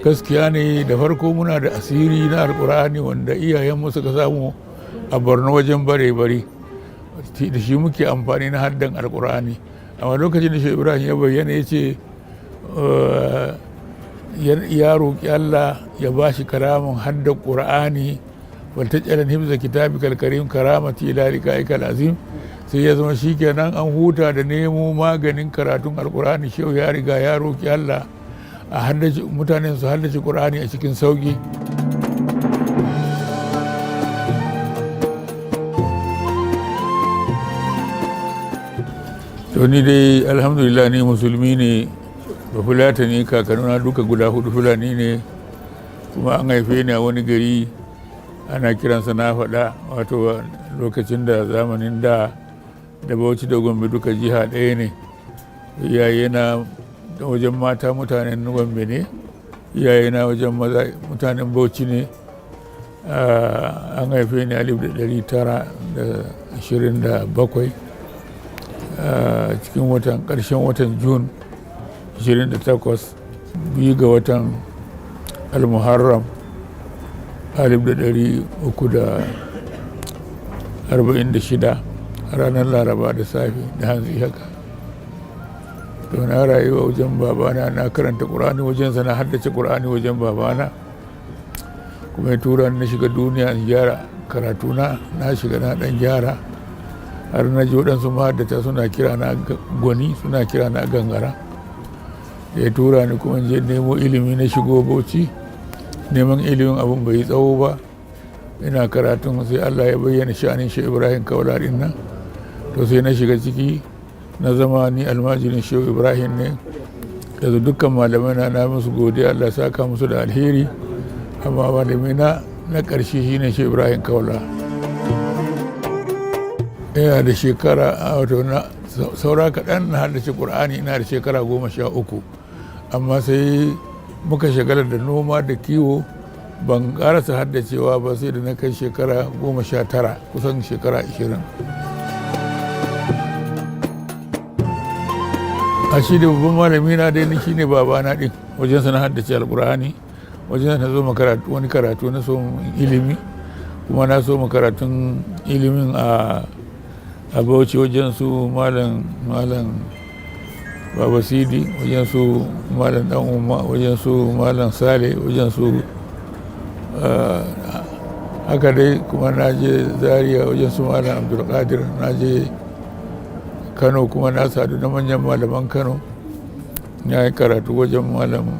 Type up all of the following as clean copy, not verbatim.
gaskiya ne da farko muna da asiri na alkur'ani wanda iyayenmu suka samu a borno wajen bare-bare da shi muke amfani na haddan alkur'ani. Amma lokacin da shi ibrahim ya bayyana ya ce ya roƙi allah ya ba shi karamin haddan ƙur'ani waltajalan hibza kitabikal karim karamati ila liqa'ikal azim, sai ya zama shikenan an huta da nemo maganin karatun alkur'ani. Shehu ya riga ya roƙi allah a haddace mutanen su haddace ƙur'ani a cikin sauƙi. To ni dai alhamdulillah ni musulmi ne, ba fulatani, kakannuna duka guda hudu fulani ne, kuma an haife ni a wani gari ana kiransa na faɗa, wato lokacin da zamanin da Bauchi da Gombe duka jiha ɗaya ne. Iyayena wajen mata mutanen Gombe ne, iyayena wajen maza mutanen Bauchi ne. An haife ni 1927 cikin ƙarshen watan Jun 28, 2 ga watan Al-Muharram 1346 a ranar Laraba da safe da hantsi haka. To na rayuwa wajen babana, na karanta ƙur'ani wajensa, na haddace ƙur'ani wajen babana, kuma ya tura na shiga duniya in gyara karatuna. Na shiga na ɗan gyara har na ji waɗansu mahaddata suna kira na gwani, suna kira na gangara. Da ya tura ni kuma je nemo ilimi, na shigo Bauchi neman ilimin abin bai tsawo ba, ina karatun sai Allah ya bayyana sha'anin shi Ibrahim Kaula din nan. To sai na shiga ciki, na zama ni almajirin Shehu Ibrahim ne. Yanzu dukkan malamai na musu godiya, Allah saka musu da alheri, amma malamai na ƙarshe shine Shehu Ibrahim Kaula. Ina da shekara wato na saura kaɗan na haddace Ƙur'ani, ina da shekara 13, amma sai muka shagala da noma da kiwo, ban ƙarasa haddacewa ba sai da na kai shekara 19, kusan shekara 20. A shi da babban malami na dai shi ne babana ɗin, wajensa na haddace alƙur'ani, wajensa na zo wani karatu na so ilimi, kuma na so karatun ilimin a Bauchi wajen su malam Baba Sidi, wajen su malam Dan Umma, wajen su malam Sale, wajen su haka dai. Kuma na je Zaria wajen su malam Abdulkadir, na je Kano kuma na sadu da manyan malaman Kano, na yi karatu wajen malam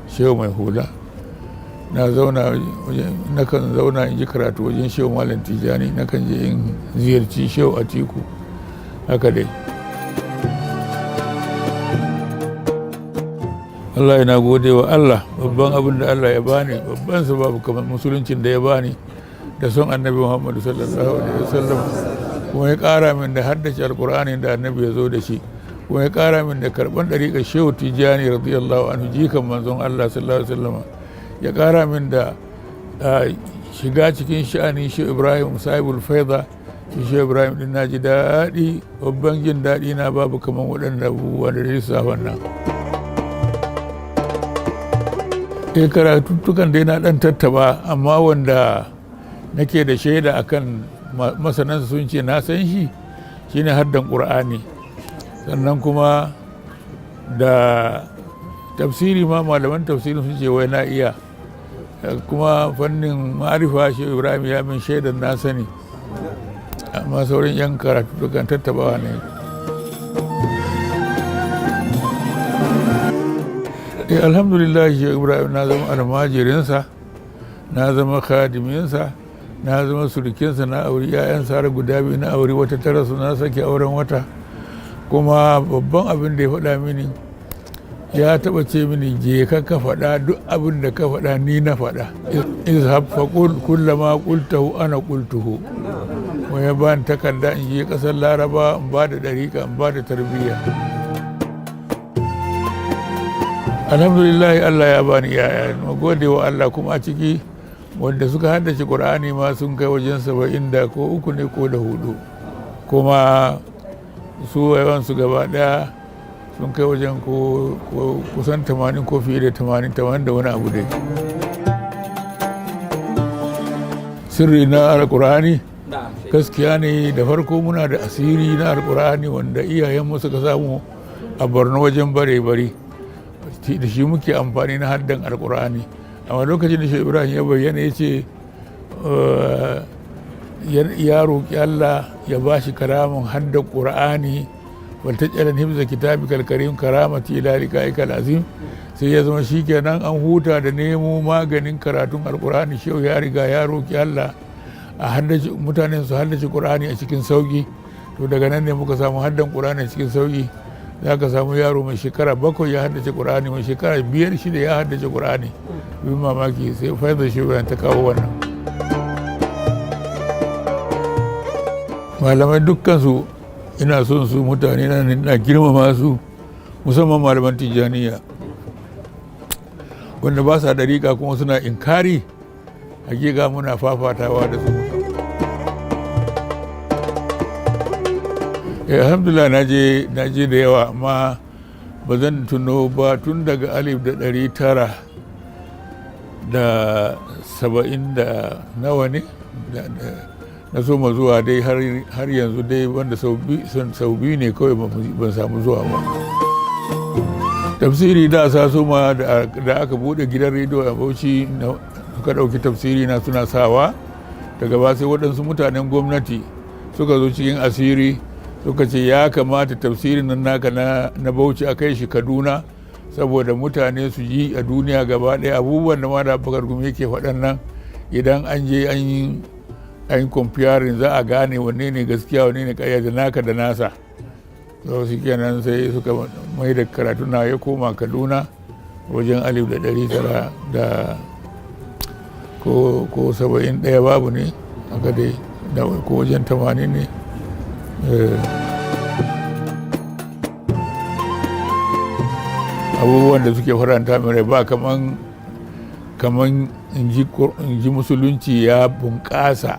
Shehu Mai Hula. Nakan zauna in ji karatu wajen Shehu Malam Tijani, nakan je in ziyarci Shehu Atiku, haka dai. Allah yana gode wa Allah, babban abin da Allah ya bani, babban sababu kamar musuluncin da ya bani da son annabi Muhammadu sallallahu alaihi wasallam, kuma ya ƙara min da haddace alƙur'ani da annabi ya zo da shi, kuma ya ƙara min da karɓar ɗariƙar Shehu Tijani radiyallahu anhu, jikan manzon Allah sallallahu alaihi wasallam. Ya ƙara min da shiga cikin sha'anin Shehu Ibrahim sahibul faida. Shehu Ibrahim din na ji daɗi, babban jin daɗi na babu kamar waɗanda abubuwa da lissafan nan. Karatuttukan dai na ɗan tattaba, amma wanda nake da shaida akan masanansa sun ce na san shi shine haddan ƙur'ani, sannan kuma da tafsiri ma malaman tafsiri sun ce wai na iya, kuma fannin ma'arifa Shehu Ibrahim ya min shaidan na sani, amma sauran yan karatu dukan tattabawa ne. Alhamdulillah Shehu Ibrahim na zama almajirinsa, na zama khadiminsa, na zama surukinsa, na auri 'ya'yansa har guda biyu, na auri wata tara su, na sake auren wata. Kuma babban abin da ya faɗa mini, ya taɓa ce mini je ka faɗa duk abin da ka faɗa ni na faɗa. Izhab fa qul kullama qultahu ana qultuhu. Wa ya bani takarda in je ƙasar Laraba in ba da ɗariƙa, in ba da tarbiyya. Alhamdulillah Allah ya bani yaya, na gode wa Allah. Kuma a ciki wanda suka haddace Ƙur'ani ma sun kai wajen 70 ko 3 ne ko da 4, kuma su yawansu gaba ɗaya sun kai wajen kusan 80 ko fiye da 80 da wani abu dai. Sirri na alkur'ani gaskiya ne, da farko muna da asiri na alkur'ani wanda iyayenmu suka samu a Borno wajen bare-bare, da shi muke amfani na haddan alkur'ani. Amma lokacin da Shehu Ibrahim ya bayyana ya ce ya roƙi Allah ya ba shi karamin haddan ƙur'ani, wata ƙyalan himza kitabi kalkarim karamati ila liqa'ikal azim. Sai ya zama shi kenan an huta da nemo maganin karatun alkur'ani. Shehu ya riga ya roƙi Allah a haddace mutanen su haddace ƙur'ani a cikin sauƙi. To daga nan ne muka samu haddan ƙur'ani a cikin sauƙi. Za ka samu yaro mai shekara 7 ya haddace ƙur'ani, mai shekara 5-6 ya haddace ƙur'ani. Bin mamaki sai faizar Shehu ta kawo wannan. Malamai dukkansu ina son su, mutane na girmama su, musamman malaman Tijjaniya wanda ba sa dariƙa kuma suna inkari. Hakika muna fafatawa da su. Alhamdulillah na je da yawa, amma ba zan tuno ba tun daga 1970 da nawa ne na so ma zuwa dai har yanzu dai, wanda sau biyu ne kawai ban samu zuwa ba. Tafsiri da sa soma da aka bude gidan rediyo a Bauchi suka ɗauki tafsiri na suna sawa. Daga ba sai waɗansu mutanen gwamnati suka zo cikin asiri suka ce ya kamata tafsirin nan naka na Bauchi a kai shi Kaduna, saboda mutane su ji a duniya gaba ɗaya abubuwan da Malam Abubakar Gumi yake faɗan nan. Idan an je an yi comparing za a gane wanne ne gaskiya wanne ne ƙarya, da naka da nasa. To shi kenan sai suka mai da karatu na ya koma Kaduna wajen 1900 da ko 71 babu ne haka dai, ko wajen 80 ne. Abubuwan da suke faranta mai rai ba kaman in ji musulunci ya bunƙasa,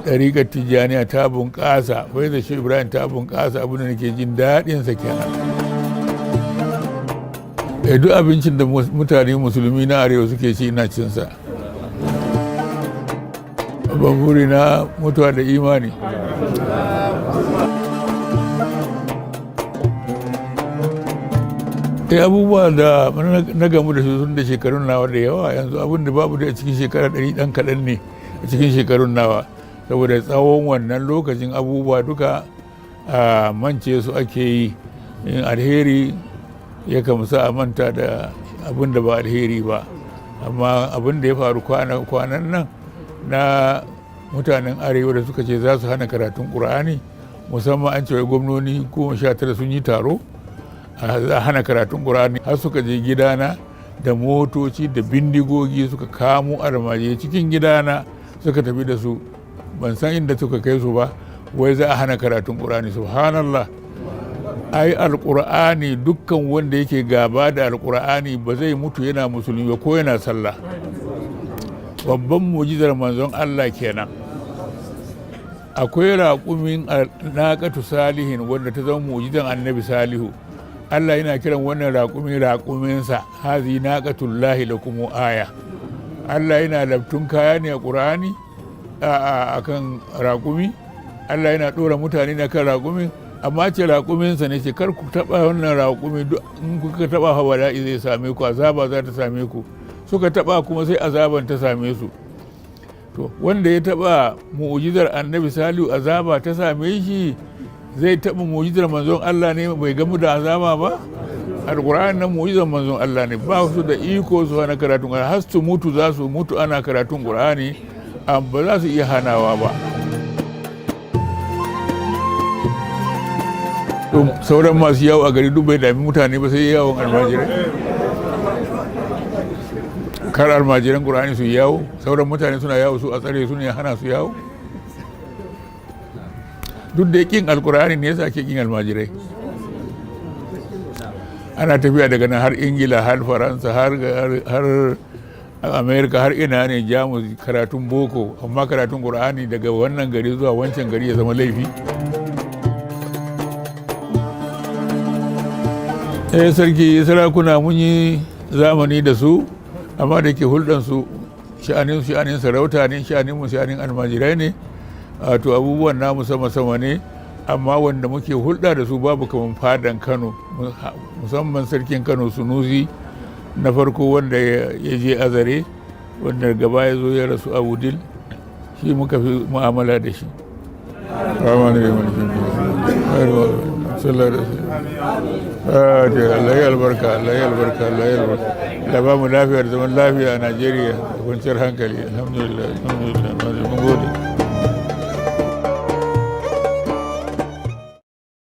ɗariƙar Tijjaniya ta bunƙasa, faizar Shehu Ibrahim ta bunƙasa, abin da nake jin daɗinsa kenan. Duk abincin da mutane musulmi na arewa suke ci ina cinsa. Babban buri na mutuwa da imani. Abubuwa da na gamu da su tun da shekarun nawa da yawa, yanzu abin da babu da a cikin shekara 100 ɗan kaɗan ne a cikin shekarun nawa, saboda tsawon wannan lokacin abubuwa duka a mance su ake yi. In alheri ya kamsa a manta da abin da ba alheri ba, amma abin da ya faru kwanan nan na mutanen arewa da suka ce za su hana karatun ƙur'ani, musamman an cewa gwamnoni 19 sun yi taro a hana karatun ƙur'ani, har suka je gidana da motoci da bindigogi suka kamo almajirai cikin gidana suka tafi da su, ban san inda suka kai su ba, wai za a hana karatun ƙur'ani. Subhanallah, ai alƙur'ani dukkan wanda yake gaba da alƙur'ani ba zai mutu yana musulmi ba ko yana sallah. Babban mu'jizar manzon Allah kenan. Akwai raƙumin naƙatu salihin wanda ta zama mu'jizan annabi Salihu. Allah yana kiran wannan raƙuminsa, hazi naqatullahi lakum aya. Allah yana labtun kaya ne a ƙur'ani a kan raƙumi. Allah yana ɗora mutane na kan raƙumin, amma ce raƙuminsa ne ce kar ku taɓa wannan raƙumi, in kuka taɓa fa bala'i zai same ku, azaba za ta same ku. Suka taɓa kuma sai azaban ta same su. To wanda ya taɓa mu'jizar annabi Salihu azaba ta same shi, zai taɓa mu'jizar manzon Allah ne bai gamu da azaba ba? Alƙur'ani nan mu'jizar manzon Allah ne, ba su da iko su hana karatun Qur'ani, har su mutu za su mutu ana karatun Qur'ani, ba za su iya hanawa ba. To sauran masu yawo a gari duk bai dami mutane ba, sai yawon almajirai. Kar almajiran Qur'ani su yawo, sauran mutane suna yawo su a tsare su ne hana su yawo. Duk da kin alkur'ani ne yasa ake kin almajirai. Ana tafiya daga nan har Ingila, har Faransa, har Amerika, har ina ne, Jamus, karatun boko, amma karatun Qur'ani daga wannan gari zuwa wancan gari ya zama laifi. Sarki sarakuna mun yi zamani da su, amma da ke hulɗansu sha'anin sarauta ne, sha'anin almajirai ne, to abubuwan namu sama ne, amma wanda muke hulɗa da su babu kamar fadan Kano, musamman sarkin Kano Sunusi na farko wanda ya je Azare, wanda gaba ya zo ya rasu a Wudil, shi muka fi mu'amala da shi. Allah ya albarka, Allah ya albarka, Allah ya albarka. Da ba mu lafiyar zaman lafiya a Najeriya da kwanciyar hankali. Alhamdulillah, alhamdulillah, mun gode.